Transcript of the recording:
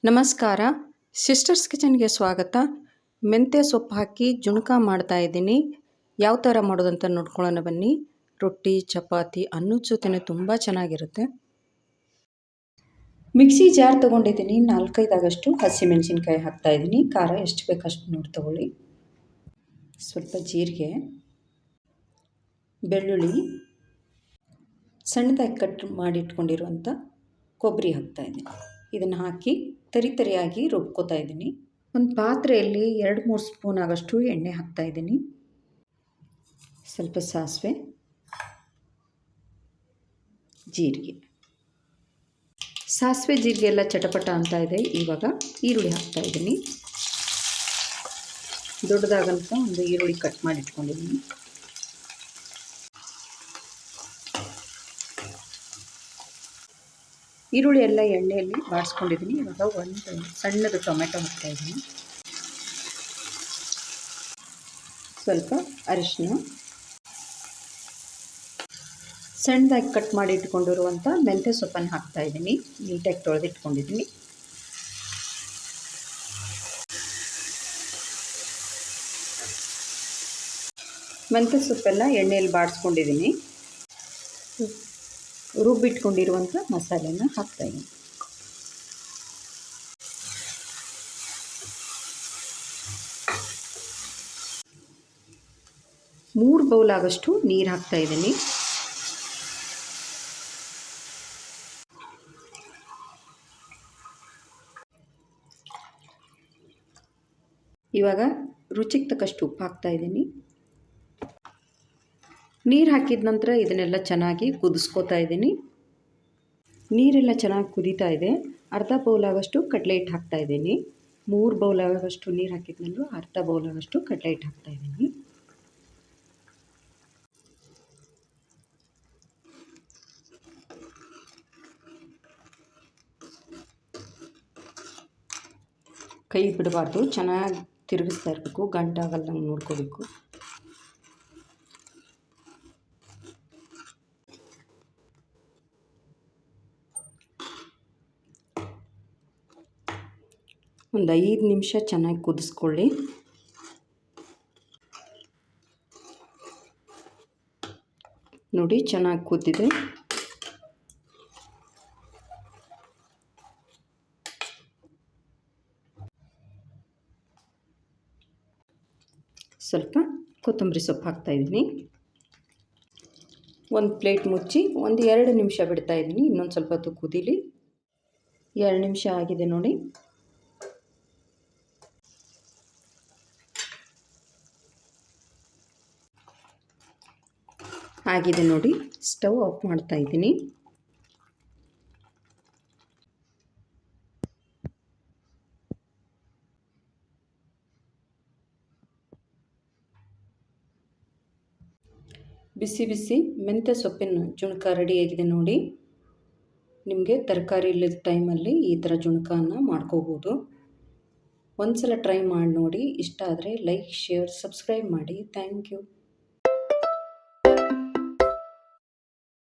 ನಮಸ್ಕಾರ. ಸಿಸ್ಟರ್ಸ್ ಕಿಚನ್ಗೆ ಸ್ವಾಗತ. ಮೆಂತ್ಯ ಸೊಪ್ಪು ಹಾಕಿ ಜುಣಕ ಮಾಡ್ತಾ ಇದ್ದೀನಿ. ಯಾವ ಥರ ಮಾಡೋದಂತ ನೋಡ್ಕೊಳ್ಳೋಣ ಬನ್ನಿ. ರೊಟ್ಟಿ, ಚಪಾತಿ, ಅನ್ನದ ಜೊತೆನೇ ತುಂಬ ಚೆನ್ನಾಗಿರುತ್ತೆ. ಮಿಕ್ಸಿ ಜಾರ್ ತೊಗೊಂಡಿದ್ದೀನಿ. 4-5 ಆಗಷ್ಟು ಹಸಿಮೆಣಸಿನ್ಕಾಯಿ ಹಾಕ್ತಾಯಿದ್ದೀನಿ. ಖಾರ ಎಷ್ಟು ಬೇಕಷ್ಟು ನೋಡಿ ತೊಗೊಳ್ಳಿ. ಸ್ವಲ್ಪ ಜೀರಿಗೆ, ಬೆಳ್ಳುಳ್ಳಿ, ಸಣ್ಣದಾಗಿ ಕಟ್ ಮಾಡಿಟ್ಕೊಂಡಿರುವಂಥ ಕೊಬ್ಬರಿ ಹಾಕ್ತಾಯಿದ್ದೀನಿ. ಇದನ್ನು ಹಾಕಿ ತರಿಯಾಗಿ ರುಬ್ಕೋತಾ ಇದ್ದೀನಿ. ಒಂದು ಪಾತ್ರೆಯಲ್ಲಿ 2-3 ಸ್ಪೂನ್ ಆಗಷ್ಟು ಎಣ್ಣೆ ಹಾಕ್ತಾಯಿದ್ದೀನಿ. ಸ್ವಲ್ಪ ಸಾಸಿವೆ, ಜೀರಿಗೆ. ಸಾಸಿವೆ ಜೀರಿಗೆ ಎಲ್ಲ ಚಟಪಟ ಅಂತ ಇದೆ. ಇವಾಗ ಈರುಳ್ಳಿ ಹಾಕ್ತಾಯಿದ್ದೀನಿ. ದೊಡ್ಡದಾಗಂತ ಒಂದು ಈರುಳ್ಳಿ ಕಟ್ ಮಾಡಿ ಇಟ್ಕೊಂಡಿದ್ದೀನಿ. ಈರುಳ್ಳಿ ಎಲ್ಲ ಎಣ್ಣೆಯಲ್ಲಿ ಬಾಡಿಸ್ಕೊಂಡಿದ್ದೀನಿ. ಇವಾಗ ಒಂದು ಸಣ್ಣದು ಟೊಮೆಟೊ ಹಾಕ್ತಾಯಿದ್ದೀನಿ. ಸ್ವಲ್ಪ ಅರಿಶಿನ, ಸಣ್ಣದಾಗಿ ಕಟ್ ಮಾಡಿ ಇಟ್ಕೊಂಡಿರುವಂಥ ಮೆಂತ್ಯ ಸೊಪ್ಪನ್ನು ಹಾಕ್ತಾಯಿದ್ದೀನಿ. ನೀಟಾಗಿ ತೊಳೆದಿಟ್ಕೊಂಡಿದ್ದೀನಿ. ಮೆಂತ್ಯ ಸೊಪ್ಪೆಲ್ಲ ಎಣ್ಣೆಯಲ್ಲಿ ಬಾಡಿಸ್ಕೊಂಡಿದ್ದೀನಿ. ರುಬ್ಬಿಟ್ಕೊಂಡಿರುವಂಥ ಮಸಾಲೆನ ಹಾಕ್ತಾಯಿದ್ದೀನಿ. ಮೂರು ಬೌಲ್ ಆಗಷ್ಟು ನೀರು ಹಾಕ್ತಾಯಿದ್ದೀನಿ. ಇವಾಗ ರುಚಿಗೆ ತಕ್ಕಷ್ಟು ಉಪ್ಪು ಹಾಕ್ತಾಯಿದ್ದೀನಿ. ನೀರು ಹಾಕಿದ ನಂತರ ಇದನ್ನೆಲ್ಲ ಚೆನ್ನಾಗಿ ಕುದಿಸ್ಕೋತಾ ಇದ್ದೀನಿ. ನೀರೆಲ್ಲ ಚೆನ್ನಾಗಿ ಕುದೀತಾ ಇದೆ. ಅರ್ಧ ಬೌಲ್ ಆಗಷ್ಟು ಕಡಲೆ ಹಿಟ್ಟು ಹಾಕ್ತಾಯಿದ್ದೀನಿ. 3 ಬೌಲ್ ಆಗಷ್ಟು ನೀರು ಹಾಕಿದ್ಮೇಲೆ ಅರ್ಧ ಬೌಲ್ ಆಗಷ್ಟು ಕಡಲೆ ಹಿಟ್ಟು ಹಾಕ್ತಾಯಿದ್ದೀನಿ. ಕೈ ಬಿಡಬಾರ್ದು, ಚೆನ್ನಾಗಿ ತಿರುಗಿಸ್ತಾ ಇರಬೇಕು. ಗಂಟಾಗಲ್ಲ ನೋಡ್ಕೋಬೇಕು. ಒಂದು 5 ನಿಮಿಷ ಚೆನ್ನಾಗಿ ಕುದಿಸ್ಕೊಳ್ಳಿ. ನೋಡಿ ಚೆನ್ನಾಗಿ ಕುದ್ದಿದೆ. ಸ್ವಲ್ಪ ಕೊತ್ತಂಬರಿ ಸೊಪ್ಪು ಹಾಕ್ತಾಯಿದ್ದೀನಿ. ಒಂದು ಪ್ಲೇಟ್ ಮುಚ್ಚಿ 1-2 ನಿಮಿಷ ಬಿಡ್ತಾಯಿದ್ದೀನಿ. ಇನ್ನೊಂದು ಸ್ವಲ್ಪ ಹೊತ್ತು ಕುದೀಲಿ. 2 ನಿಮಿಷ ಆಗಿದೆ ನೋಡಿ. ಆಗಿದೆ ನೋಡಿ. ಸ್ಟವ್ ಆಫ್ ಮಾಡ್ತಾಯಿದ್ದೀನಿ. ಬಿಸಿ ಬಿಸಿ ಮೆಂತ್ಯ ಸೊಪ್ಪಿನ ಜುಣಕ ರೆಡಿಯಾಗಿದೆ ನೋಡಿ. ನಿಮಗೆ ತರಕಾರಿ ಇಲ್ಲದ ಟೈಮಲ್ಲಿ ಈ ಥರ ಜುಣಕನ ಮಾಡ್ಕೋಬೋದು. ಒಂದು ಸಲ ಟ್ರೈ ಮಾಡಿ ನೋಡಿ. ಇಷ್ಟ ಆದರೆ ಲೈಕ್, ಶೇರ್, ಸಬ್ಸ್ಕ್ರೈಬ್ ಮಾಡಿ. Thank you.